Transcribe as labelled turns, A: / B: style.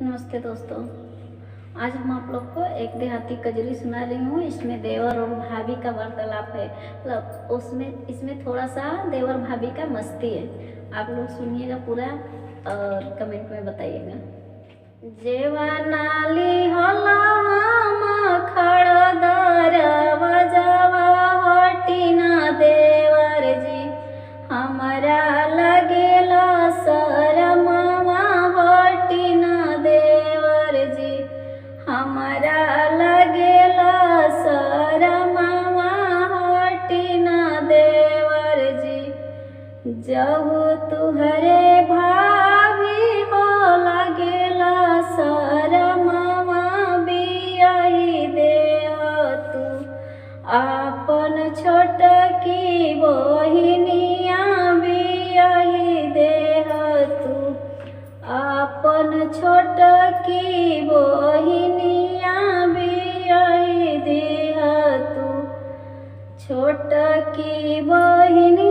A: नमस्ते दोस्तों। आज हम आप लोग को एक देहाती कजरी सुना रही हूँ। इसमें देवर और भाभी का वार्तालाप है, मतलब इसमें थोड़ा सा देवर भाभी का मस्ती है। आप लोग सुनिएगा पूरा और कमेंट में बताइएगा। जेवा नाली होला हम खड़दर बजावा हटी ना देवर जी, हमारा लगेला शरमवा हटी ना देवर जी, हमारा लगेला शरमवा हटी ना देवर जी। जहु तुहरे भाभी हो लगेला शरमवा बियाही देह तू, आपन छोटकी बहिनिया बियाही देह तू, आपन छोटकी बहिनिया बियाही देह तू। छोटकी बहिनी